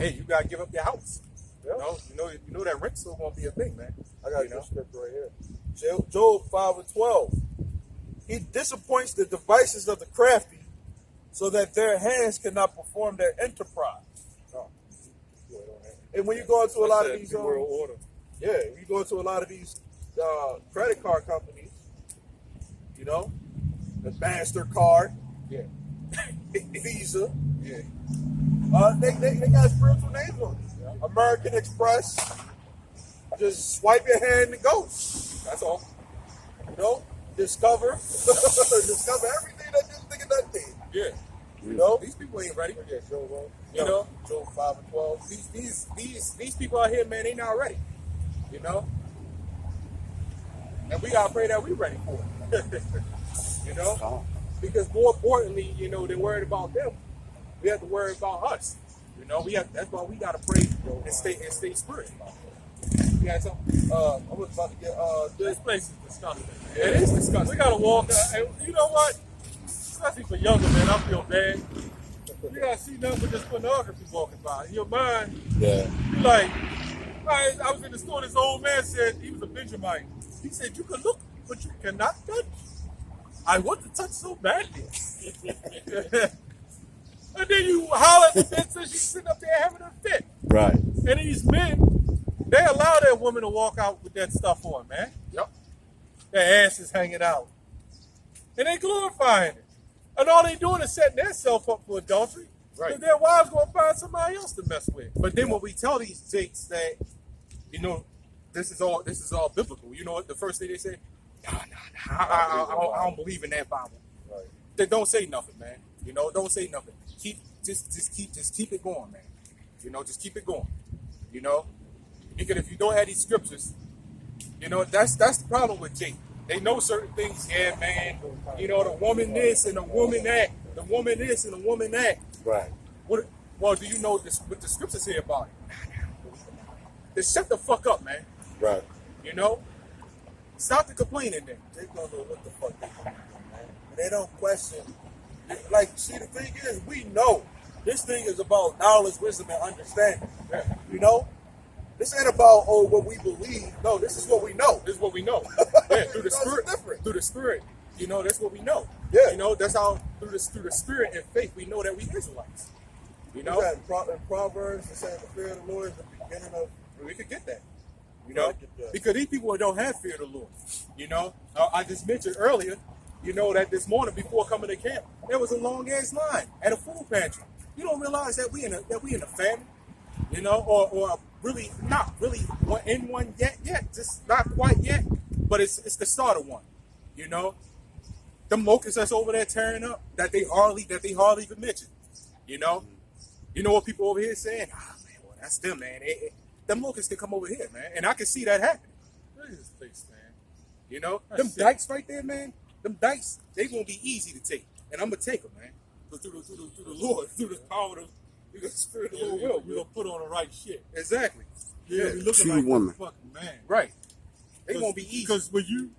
hey, you gotta give up your house. Yep. You know that rent still gonna be a thing, man. I got this scripture right here. Job 5:12. He disappoints the devices of the crafty, so that their hands cannot perform their enterprise. Oh. And when you go into a lot of these world order, when you go into a lot of these credit card companies, you know, the MasterCard, Visa, they got spiritual names on it. Yeah. American Express, just swipe your hand and go. That's all. You know, discover everything that this nigga done did. Yeah. You know, these people ain't ready. Yeah, Job, you know, Job 5:12. These people out here, man, they not ready. You know, and we gotta pray that we ready for it. You know, because more importantly, you know, than worried about them, we have to worry about us. You know, that's why we gotta pray and stay spiritual. You got something? I was about to get this place is disgusting. Yeah, it is disgusting. We gotta walk. You know what? Especially for younger men, I feel bad. You gotta see nothing but just pornography walking by. In your mind, you like. I was in the store. This old man said he was a Benjamite. He said, "You can look, but you cannot touch." I want to touch so badly. And then you holler at the bitch and she's sitting up there having a fit. Right. And these men, they allow that woman to walk out with that stuff on, man. Yep. Their ass is hanging out. And they glorifying it. And all they doing is setting themselves up for adultery. Right. Because their wives going to find somebody else to mess with. But then when we tell these jakes that, you know, this is all biblical, you know what the first thing they say? Nah, I don't believe in that Bible. Right. They don't say nothing, man. You know, don't say nothing. Just keep it going, man. You know, just keep it going. You know, because if you don't have these scriptures, you know, that's the problem with Jake. They know certain things. Yeah, man. You know, the woman this and the woman that. The woman this and the woman that. Right. Well, do you know what the scriptures say about it? Just shut the fuck up, man. Right. You know? Stop the complaining then. They don't know what the fuck they doing, man. They don't question. Like, see, the thing is, we know. This thing is about knowledge, wisdom, and understanding. Yeah. You know? This ain't about, what we believe. No, this is what we know. This is what we know. Yeah, through the spirit. Different. Through the spirit. You know, that's what we know. Yeah. You know, that's how, through the spirit and faith, we know that we Israelites. You know? In Proverbs, it says the fear of the Lord is the beginning of... We could get that. You know? Because these people don't have fear of the Lord. You know? I just mentioned earlier, you know, that this morning before coming to camp, there was a long-ass line at a food pantry. You don't realize that we in a family, you know, or really not really in one yet, just not quite yet, but it's the start of one, you know. The locusts that's over there tearing up that they hardly even mention, you know. You know what people over here saying? Ah, man, well that's them, man. Them locusts can come over here, man, and I can see that happening. Look at this place, man. You know, That's them dikes right there, man. Them dikes, they gonna be easy to take, and I'm gonna take them, man. But through the Lord, through the power of the Spirit of the Lord, We're going to put on the right shit. Exactly. Yeah, we looking True like woman. a fucking man. Right. They gonna be easy. Because when you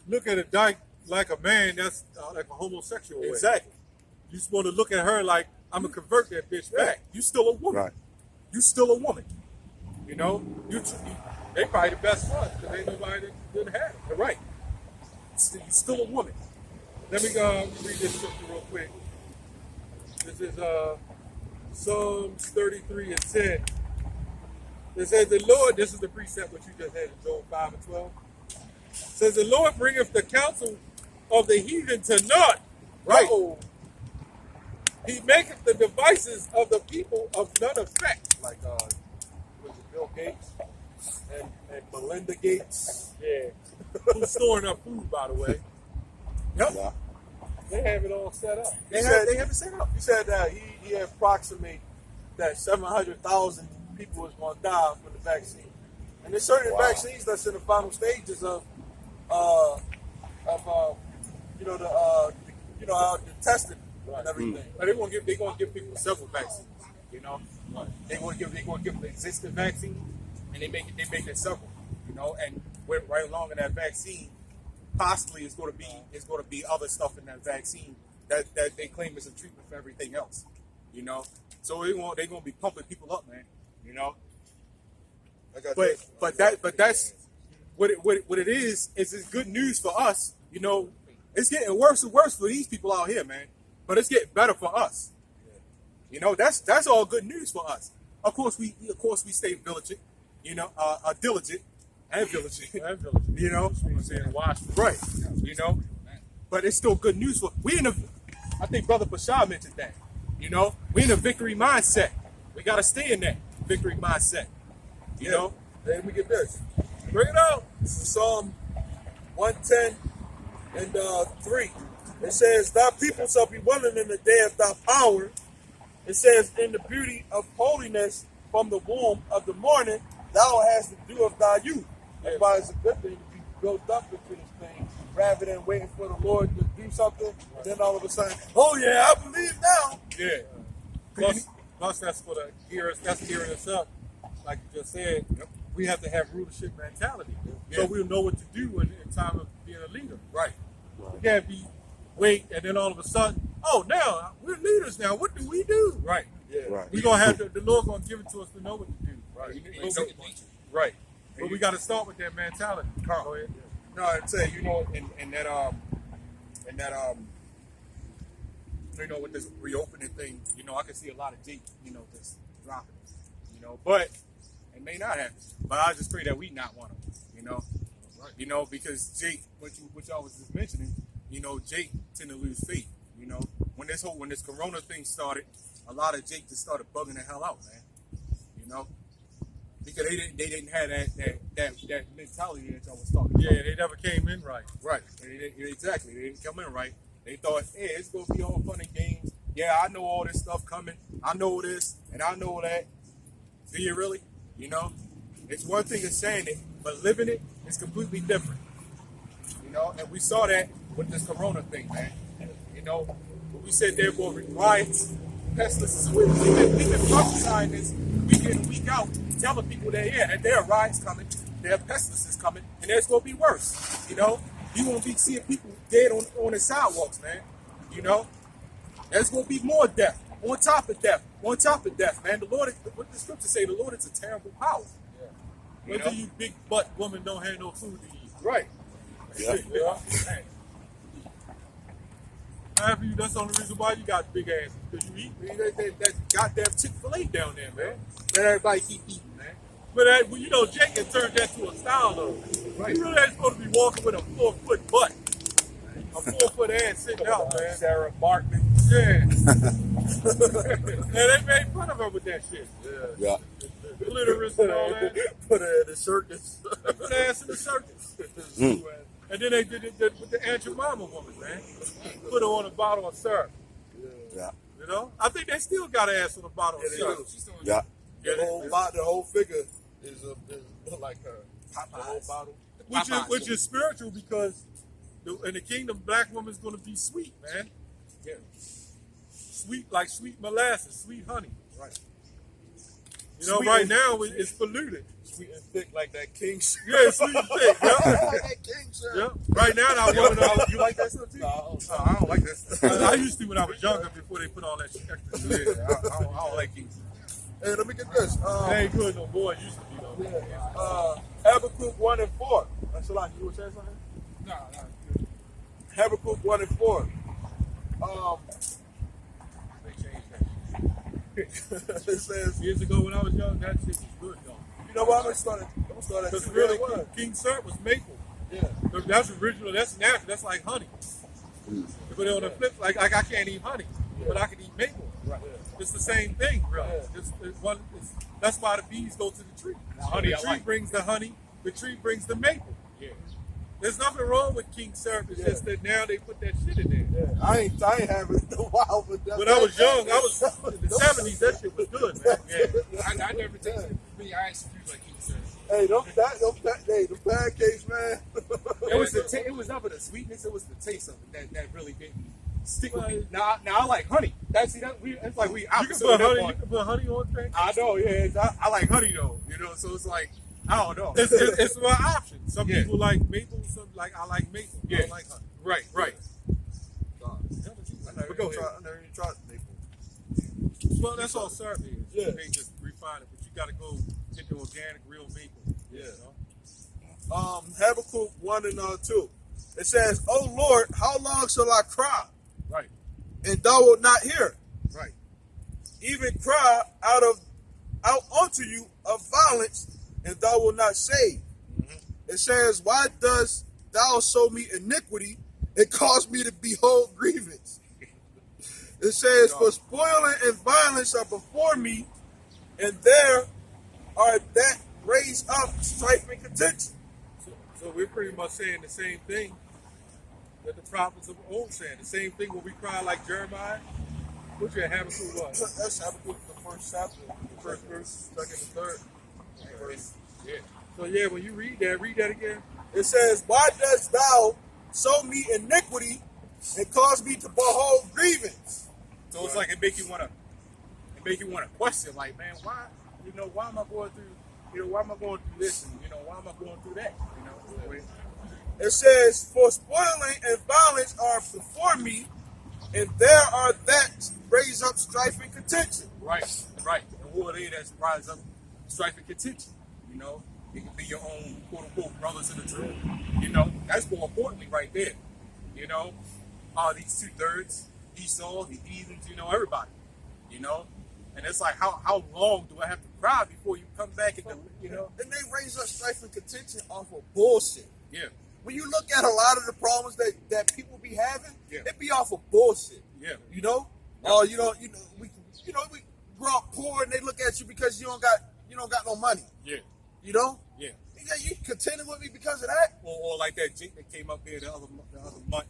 look at a dyke like a man, that's like a homosexual way. Exactly. You just want to look at her like, I'm going to convert that bitch back. You still a woman. Right. You still a woman. You know, they probably the best ones because ain't nobody that didn't have it. Right. You still a woman. Let me go read this scripture real quick. This is Psalms 33 and 10. It says, the Lord, this is the precept which you just had in Job 5 and 12. It says, the Lord bringeth the counsel of the heathen to naught. Right. Uh-oh. He maketh the devices of the people of none effect. Like, was it Bill Gates and Melinda Gates? Yeah. Who's storing up food, by the way. Yep. Yeah. They have it all set up. They have it set up. He said that he approximated that 700,000 people was going to die from the vaccine. And there's certain vaccines that's in the final stages of the testing and everything. But they're gonna give people several vaccines. You know, they're gonna give the existing vaccine, and they make it several. You know, and went right along in that vaccine. Possibly it's gonna be other stuff in that vaccine that they claim is a treatment for everything else. You know, So they gonna be pumping people up, man. You know. I got But that's what it is. It's good news for us. You know, it's getting worse and worse for these people out here, man. But it's getting better for us. You know, that's all good news for us. Of course we stay vigilant, you know, diligent and vigilant. You know, right? You know, but it's still good news for I think Brother Bashar mentioned that. You know, we in a victory mindset. We gotta stay in that victory mindset. You know. Hey, let me get this. Bring it out. This is Psalm 110 and 3. It says, "Thy people shall be willing in the day of thy power." It says, "In the beauty of holiness from the womb of the morning, thou hast the dew of thy youth." That's why it's a good thing to be built up into this thing, rather than waiting for the Lord to do something, and then all of a sudden, oh yeah, I believe now. Yeah. Plus that's for that's gearing us up. Like you just said, we have to have rulership mentality. So we'll know what to do in time of being a leader. Right. We can't wait and then all of a sudden, oh, now we're leaders now. What do we do? Right. Yeah. Right. We're gonna have the Lord gonna give it to us to know what to do. Right. Right. But we got to start with that mentality. Go ahead. No, I'd say, you know, in that you know, with this reopening thing, you know, I can see a lot of Jake, you know, just dropping, you know, but it may not happen. But I just pray that we not one of them, you know, you know, because Jake, what y'all was just mentioning, you know, Jake tend to lose faith, you know, when this Corona thing started, a lot of Jake just started bugging the hell out, man, you know, because they didn't have that mentality that y'all was talking about. Yeah, they never came in right. Right. Exactly. They didn't come in right. They thought, hey, it's going to be all fun and games. Yeah, I know all this stuff coming. I know this and I know that. Do you really? You know? It's one thing of saying it, but living it is completely different. You know? And we saw that with this Corona thing, man. You know? When we said there were riots, pestilences. We've been prophesying this week in and week out, telling people that, yeah, that there are riots coming, there are pestilences coming, and there's going to be worse. You know? You won't be seeing people dead on the sidewalks, man. You know? There's going to be more death. On top of death. On top of death, man. The Lord, what the scriptures say, the Lord is a terrible power. Yeah. Wait till you big butt women don't have no food to eat. Right. Yeah. That's the only reason why you got big asses, because you eat. That goddamn Chick-fil-A down there, man. Let everybody keep eating, man. But you know, Jake had turned that to a style, though. Right. You really ain't supposed to be walking with a 4-foot butt. A 4-foot ass sitting out, man. Sarah Barkman. Yeah. And they made fun of her with that shit. Yeah. Clitoris and all that. Put her in the circus. They put her ass in the circus. And then they did it with the Aunt Jemima woman, man. Put her on a bottle of syrup. Yeah. You know? I think they still got her ass on a bottle of syrup. Yeah. The whole figure is like her. The whole bottle. Which is spiritual, because in the kingdom, black woman's going to be sweet, man. Yeah. Sweet, like sweet molasses, sweet honey. Right. You know, Sweet right and- now it's polluted. Sweet and thick like that king shirt. Yeah, sweet and thick. Yeah. Like that king shirt. Yeah. Right now, that woman, You like that stuff too? No, I don't like that stuff. I used to when I was younger, before they put all that extra shit. I don't like these. Hey, let me get this. They ain't good no more. It used to be though. Habakkuk 1 and 4. That's a lot. You were saying something? No. Habakkuk 1 and 4. They changed that. It says, Years ago when I was young, that shit was good though. you know what? I'm gonna start at Because 2. really, Yeah, King Syrup was maple. yeah. That's original. That's natural. That's like honey. But on the flip, like I can't eat honey, but I can eat maple. Right. It's the same thing, really. Yeah. That's why the bees go to the tree. honey The I tree like. brings the honey. The tree brings the maple. Yeah. There's nothing wrong with King Syrup. It's just that now they put that shit in there. Yeah. I ain't having it in a while, but that's When I was young, I was in the 70s. That shit was good, man. I never tasted me. I actually do like eating syrup. Hey, the pancakes, man. It was not for the sweetness. It was the taste of it that really made me stick with me. Now I like honey. It's like we You can opposite put of that honey. part. You can put honey on things. I know, yeah. I like honey though, you know. So it's like I don't know. It's my option. Some Yeah. people like maple. Some I like maple. I Yeah. don't like honey. Right. I never even tried maple. Well, that's all syrup is. Yeah. They just refine it, but you got to go get the organic, real maple. Yeah. You know? Habakkuk 1 and 2. It says, "O Lord, how long shall I cry, Right. and thou wilt not hear? Right. Even cry out unto you of violence, and thou wilt not save." Mm-hmm. It says, "Why dost thou show me iniquity and cause me to behold grievance?" It says, "For spoiling and violence are before me, and there are that raise up strife and contention." So we're pretty much saying the same thing that the prophets of old saying. The same thing when we cry like Jeremiah. What you Habakkuk was? That's Habakkuk, the first chapter, The first verse, second and third. Verse. Yeah. So yeah, when you read that again. It says, "Why dost thou show me iniquity and cause me to behold grievance?" So it's like it make you wanna question, like, man, why am I going through, why am I going through this, and why am I going through that, It says, "For spoiling and violence are before me, and there are that raise up strife and contention." Right. And who are they that rise up strife and contention? It can be your own quote unquote brothers in the truth. That's more importantly right there. These 2/3, Esau, the heathens, everybody. And it's like how long do I have to cry before you come back and And they raise up strife and contention off of bullshit. Yeah. When you look at a lot of the problems that people be having, Yeah. it be off of bullshit. Yeah. We grow up poor and they look at you because you don't got no money. Yeah. Yeah. Yeah. You contending with me because of that? Or like that Jake that came up here the other month,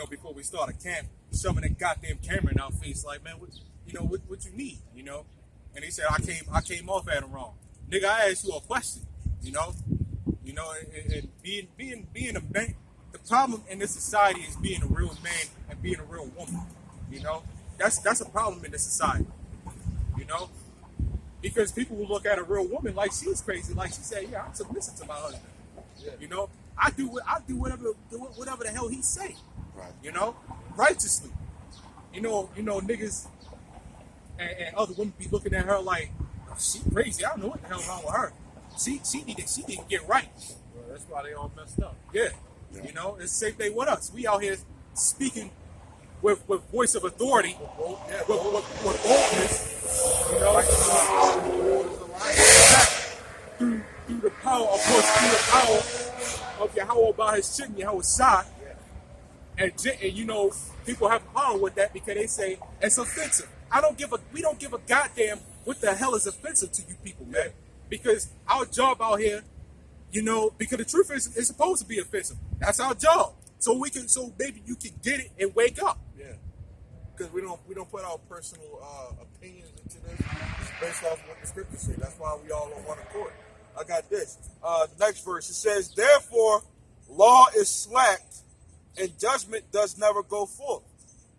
before we started camp, shoving that goddamn camera in our face, like, man, what you need, And he said, I came off at him wrong. Nigga, I asked you a question, and being a man, the problem in this society is being a real man and being a real woman, That's a problem in this society, Because people will look at a real woman like she's crazy, like she said, yeah, I'm submissive to my husband. Yeah. I do whatever the hell he say. Right. Righteously. Niggas and other women be looking at her like, oh, she crazy. I don't know what the hell's wrong with her. She need to get right. Well, that's why they all messed up. Yeah. It's the same thing with us. We out here speaking with voice of authority, with boldness, through the power, of course, through the power of Yahweh by his chin, Yahweh Shai. And people have a problem with that because they say it's offensive. We don't give a goddamn what the hell is offensive to you people, man. Yeah. Because our job out here, because the truth is it's supposed to be offensive. That's our job. So maybe you can get it and wake up. Yeah. Because we don't put our personal opinions into this. It's based off what the scriptures say. That's why we all on one accord. I got this. The next verse, it says, "Therefore, law is slacked, and judgment does never go forth."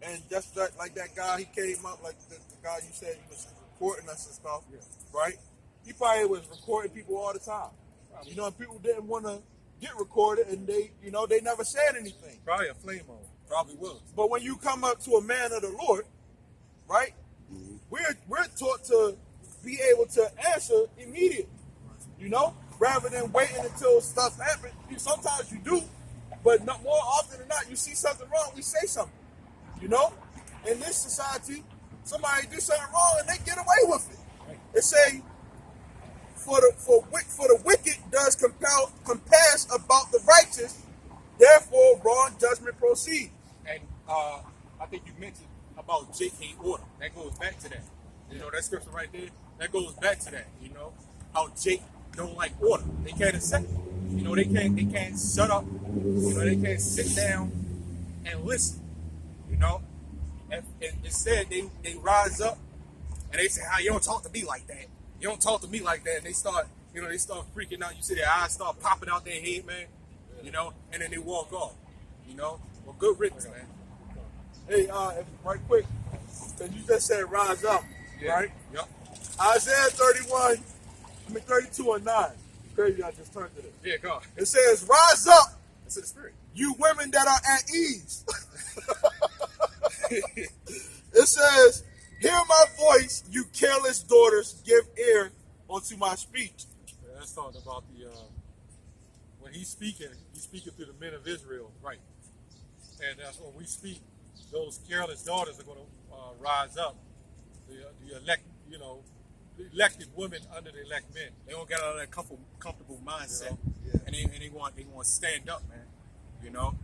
And just like that guy, he came up, like the guy you said he was recording us and stuff, right? He probably was recording people all the time. And people didn't want to get recorded, and they never said anything. Probably a flame on. Probably was. But when you come up to a man of the Lord, right, we're taught to be able to answer immediately, rather than waiting until stuff happens. Sometimes you do, but more often than not, you see something wrong, we say something. In this society, somebody do something wrong and they get away with it. They say, for the wicked does compass about the righteous, therefore wrong judgment proceeds. And I think you mentioned about Jake hate order. That goes back to that. That scripture right there, that goes back to that. How Jake don't like order. They can't accept it. They can't shut up. They can't sit down and listen. And instead they rise up and they say, you don't talk to me like that. You don't talk to me like that. And they start freaking out. You see their eyes start popping out their head, man. And then they walk off. Well, good riddance, man. Hey, right quick, because you just said rise up, right? Yep. Isaiah 32 and 9. Crazy, I just turned to this. Yeah, God. It says, "Rise up, That's in the spirit. you women that are at ease." It says, Hear my voice, you careless daughters, give ear unto my speech. Yeah, that's talking about the when he's speaking through the men of Israel, right? And that's when we speak. Those careless daughters are going to rise up. The elect, the elected women under the elect men. They don't get out of that comfortable mindset, Yeah. and they want to stand up, man. You know,